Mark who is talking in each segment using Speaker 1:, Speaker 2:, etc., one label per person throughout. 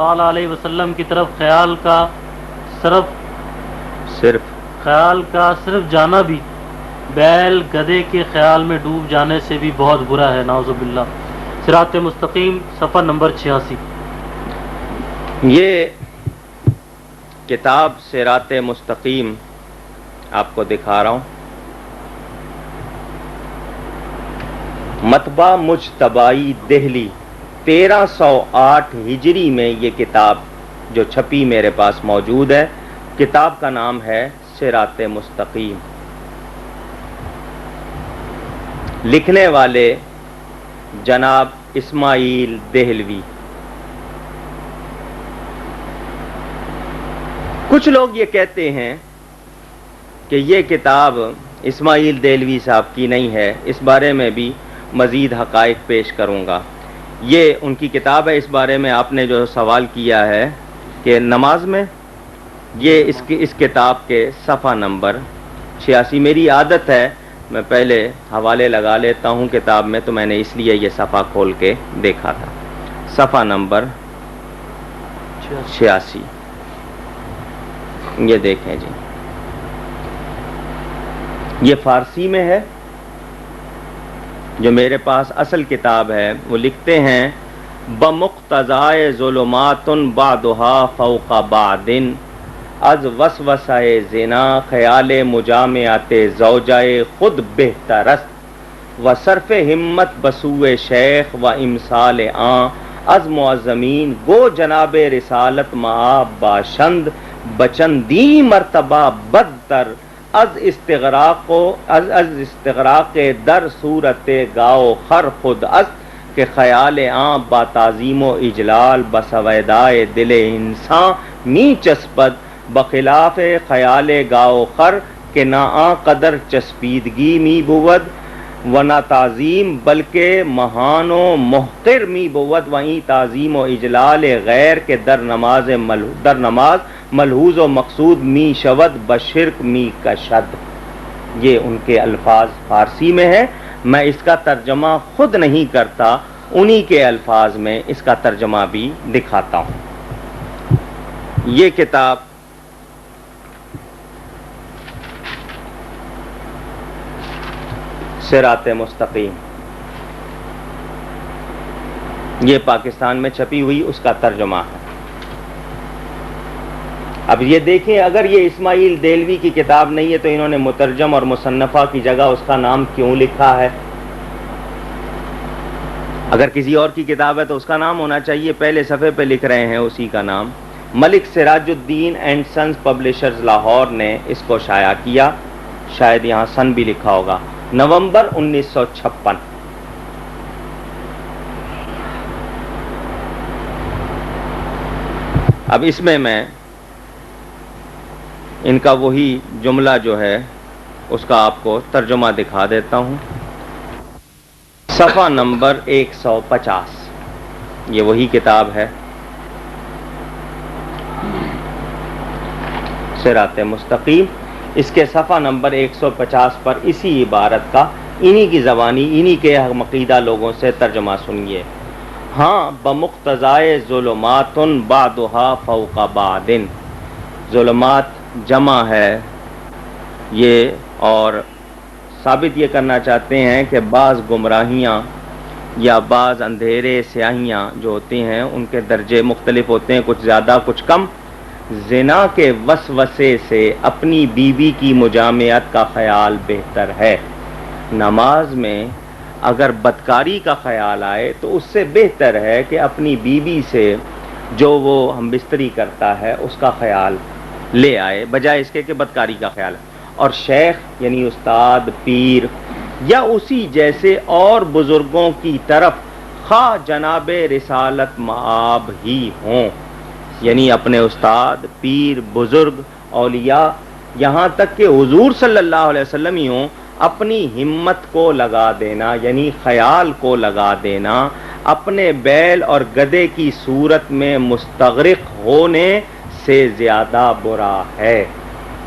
Speaker 1: صلی اللہ علیہ وسلم کی طرف خیال کا صرف جانا بھی بیل گدھے کے خیال میں ڈوب جانے سے بھی بہت برا ہے، نعوذ باللہ۔ صراط مستقیم صفحہ نمبر 86۔
Speaker 2: یہ کتاب صراط مستقیم آپ کو دکھا رہا ہوں، مطبع مجتبائی دہلی 1308 ہجری میں یہ کتاب جو چھپی میرے پاس موجود ہے۔ کتاب کا نام ہے صراط مستقیم، لکھنے والے جناب اسماعیل دہلوی۔ کچھ لوگ یہ کہتے ہیں کہ یہ کتاب اسماعیل دہلوی صاحب کی نہیں ہے، اس بارے میں بھی مزید حقائق پیش کروں گا۔ یہ ان کی کتاب ہے، اس بارے میں آپ نے جو سوال کیا ہے کہ نماز میں، یہ اس کتاب کے صفحہ نمبر 86۔ میری عادت ہے میں پہلے حوالے لگا لیتا ہوں کتاب میں، تو میں نے اس لیے یہ صفحہ کھول کے دیکھا تھا۔ صفحہ نمبر 86 یہ دیکھیں جی، یہ فارسی میں ہے جو میرے پاس اصل کتاب ہے۔ وہ لکھتے ہیں بمقتضائے ظلمات بعدها فوق بعد، از وسوسہ زنا خیال مجامعات زوجائے خود بہتر است، و صرف ہمت بسوء شیخ و امثال آن از معظمین گو جناب رسالت معاب باشند بچندی مرتبہ بدتر از استغراق در صورت گاؤ خر خود است، کہ خیال آن با تعظیم و اجلال بسویدائے دل انسان می چسپد، بخلاف خیال گاؤ خر کہ نہ آن قدر چسپیدگی می بود و نہ تعظیم بلکہ مہان و محقر می بود، وہیں تعظیم و اجلال غیر کے در نماز ملحوظ و مقصود می شود بشرک می کشد۔ یہ ان کے الفاظ فارسی میں ہے، میں اس کا ترجمہ خود نہیں کرتا، انہی کے الفاظ میں اس کا ترجمہ بھی دکھاتا ہوں۔ یہ کتاب صراط مستقیم یہ پاکستان میں چھپی ہوئی اس کا ترجمہ ہے۔ اب یہ دیکھیں، اگر یہ اسماعیل دہلوی کی کتاب نہیں ہے تو انہوں نے مترجم اور مصنفہ کی جگہ اس کا نام کیوں لکھا ہے؟ اگر کسی اور کی کتاب ہے تو اس کا نام ہونا چاہیے، پہلے صفحے پہ لکھ رہے ہیں اسی کا نام۔ ملک Siraj uddin and sons publishers Lahore نے اس کو شائع کیا، شاید یہاں سن بھی لکھا ہوگا، نومبر 1956۔ اب اس میں ان کا وہی جملہ جو ہے اس کا آپ کو ترجمہ دکھا دیتا ہوں۔ صفحہ نمبر 150 یہ وہی کتاب ہے، صراط مستقیم۔ اس کے صفحہ نمبر 150 پر اسی عبارت کا انہی کی زبانی، انہی کے عقیدہ لوگوں سے ترجمہ سنیے۔ ہاں بمقتضائے ظلمات بعدها فوق بعد، ظلمات جمع ہے یہ، اور ثابت یہ کرنا چاہتے ہیں کہ بعض گمراہیاں یا بعض اندھیرے سیاہیاں جو ہوتے ہیں ان کے درجے مختلف ہوتے ہیں، کچھ زیادہ کچھ کم۔ زنا کے وسوسے سے اپنی بیوی کی مجامعت کا خیال بہتر ہے۔ نماز میں اگر بدکاری کا خیال آئے تو اس سے بہتر ہے کہ اپنی بیوی سے جو وہ ہم بستری کرتا ہے اس کا خیال لے آئے، بجائے اس کے کہ بدکاری کا خیال ہے۔ اور شیخ یعنی استاد، پیر یا اسی جیسے اور بزرگوں کی طرف خواہ جناب رسالت مآب ہی ہوں، یعنی اپنے استاد، پیر، بزرگ، اولیاء، یہاں تک کہ حضور صلی اللہ علیہ وسلم ہی ہوں، اپنی ہمت کو لگا دینا یعنی خیال کو لگا دینا اپنے بیل اور گدھے کی صورت میں مستغرق ہونے سے زیادہ برا ہے۔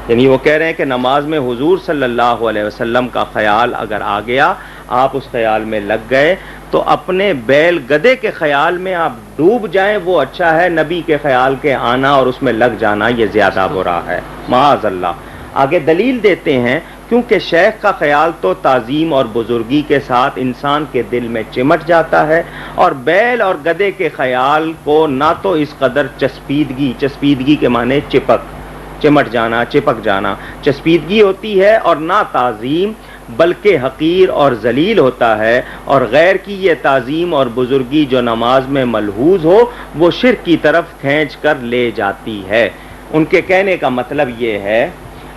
Speaker 2: یعنی وہ کہہ رہے ہیں کہ نماز میں حضور صلی اللہ علیہ وسلم کا خیال اگر آ گیا، آپ اس خیال میں لگ گئے تو اپنے بیل گدے کے خیال میں آپ ڈوب جائیں وہ اچھا ہے، نبی کے خیال کے آنا اور اس میں لگ جانا یہ زیادہ برا ہے، معاذ اللہ۔ آگے دلیل دیتے ہیں، کیونکہ شیخ کا خیال تو تعظیم اور بزرگی کے ساتھ انسان کے دل میں چمٹ جاتا ہے، اور بیل اور گدے کے خیال کو نہ تو اس قدر چسپیدگی کے معنی چمٹ جانا، چپک جانا چسپیدگی ہوتی ہے، اور نہ تعظیم بلکہ حقیر اور ذلیل ہوتا ہے، اور غیر کی یہ تعظیم اور بزرگی جو نماز میں ملحوظ ہو وہ شرک کی طرف کھینچ کر لے جاتی ہے۔ ان کے کہنے کا مطلب یہ ہے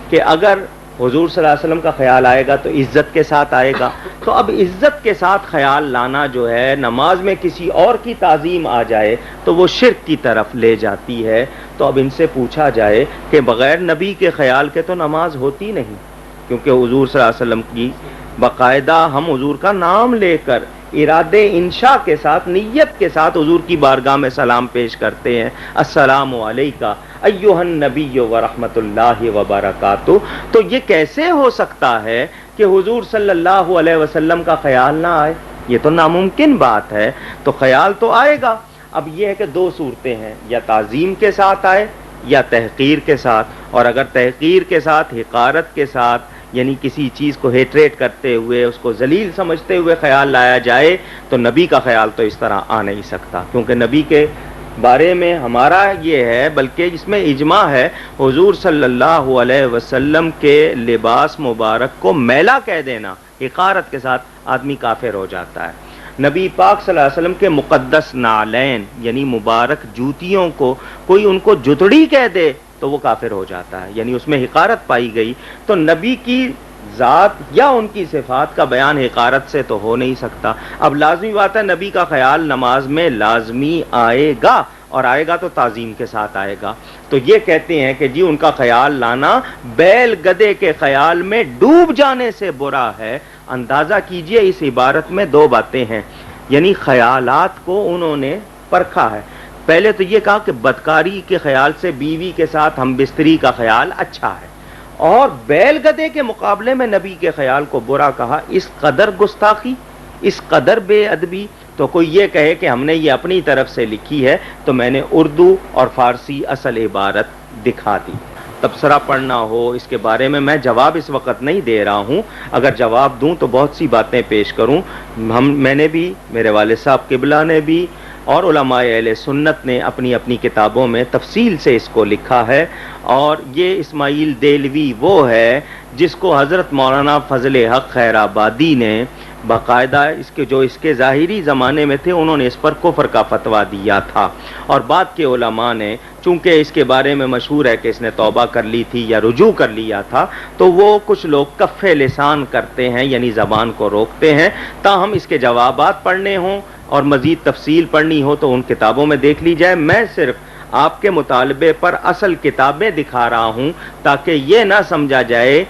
Speaker 2: کہ اگر حضور صلی اللہ علیہ وسلم کا خیال آئے گا تو عزت کے ساتھ آئے گا، تو اب عزت کے ساتھ خیال لانا جو ہے، نماز میں کسی اور کی تعظیم آ جائے تو وہ شرک کی طرف لے جاتی ہے۔ تو اب ان سے پوچھا جائے کہ بغیر نبی کے خیال کے تو نماز ہوتی نہیں، کیونکہ حضور صلی اللہ علیہ وسلم کی باقاعدہ ہم حضور کا نام لے کر ارادے انشاء کے ساتھ، نیت کے ساتھ حضور کی بارگاہ میں سلام پیش کرتے ہیں، السلام علیکہ ایھا النبی ورحمۃ اللہ وبرکاتہ۔ تو یہ کیسے ہو سکتا ہے کہ حضور صلی اللہ علیہ وسلم کا خیال نہ آئے؟ یہ تو ناممکن بات ہے۔ تو خیال تو آئے گا۔ اب یہ ہے کہ دو صورتیں ہیں، یا تعظیم کے ساتھ آئے یا تحقیر کے ساتھ، اور اگر تحقیر کے ساتھ، حقارت کے ساتھ، یعنی کسی چیز کو ہیٹریٹ کرتے ہوئے، اس کو ذلیل سمجھتے ہوئے خیال لایا جائے تو نبی کا خیال تو اس طرح آ نہیں سکتا، کیونکہ نبی کے بارے میں ہمارا یہ ہے، بلکہ اس میں اجماع ہے، حضور صلی اللہ علیہ وسلم کے لباس مبارک کو میلا کہہ دینا، حقارت کے ساتھ آدمی کافر ہو جاتا ہے۔ نبی پاک صلی اللہ علیہ وسلم کے مقدس نعلین یعنی مبارک جوتیوں کو کوئی ان کو جتڑی کہہ دے تو وہ کافر ہو جاتا ہے، یعنی اس میں حقارت پائی گئی۔ تو نبی کی ذات یا ان کی صفات کا بیان حقارت سے تو ہو نہیں سکتا۔ اب لازمی بات ہے، نبی کا خیال نماز میں لازمی آئے گا، اور آئے گا تو تعظیم کے ساتھ آئے گا۔ تو یہ کہتے ہیں کہ جی ان کا خیال لانا بیل گدے کے خیال میں ڈوب جانے سے برا ہے۔ اندازہ کیجئے اس عبارت میں دو باتیں ہیں، یعنی خیالات کو انہوں نے پرکھا ہے۔ پہلے تو یہ کہا کہ بدکاری کے خیال سے بیوی کے ساتھ ہم بستری کا خیال اچھا ہے، اور بیل گدے کے مقابلے میں نبی کے خیال کو برا کہا۔ اس قدر گستاخی، اس قدر بے ادبی۔ تو کوئی یہ کہے کہ ہم نے یہ اپنی طرف سے لکھی ہے، تو میں نے اردو اور فارسی اصل عبارت دکھا دی۔ تبصرہ پڑھنا ہو اس کے بارے میں جواب اس وقت نہیں دے رہا ہوں، اگر جواب دوں تو بہت سی باتیں پیش کروں۔ میں نے بھی، میرے والد صاحب قبلہ نے بھی، اور علماء اہل سنت نے اپنی اپنی کتابوں میں تفصیل سے اس کو لکھا ہے۔ اور یہ اسماعیل دہلوی وہ ہے جس کو حضرت مولانا فضل حق خیر آبادی نے باقاعدہ اس کے ظاہری زمانے میں تھے، انہوں نے اس پر کفر کا فتویٰ دیا تھا، اور بعد کے علماء نے چونکہ اس کے بارے میں مشہور ہے کہ اس نے توبہ کر لی تھی یا رجوع کر لیا تھا، تو وہ کچھ لوگ کف لسان کرتے ہیں، یعنی زبان کو روکتے ہیں۔ تاہم اس کے جوابات پڑھنے ہوں اور مزید تفصیل پڑھنی ہو تو ان کتابوں میں دیکھ لی جائے۔ میں صرف آپ کے مطالبے پر اصل کتابیں دکھا رہا ہوں تاکہ یہ نہ سمجھا جائے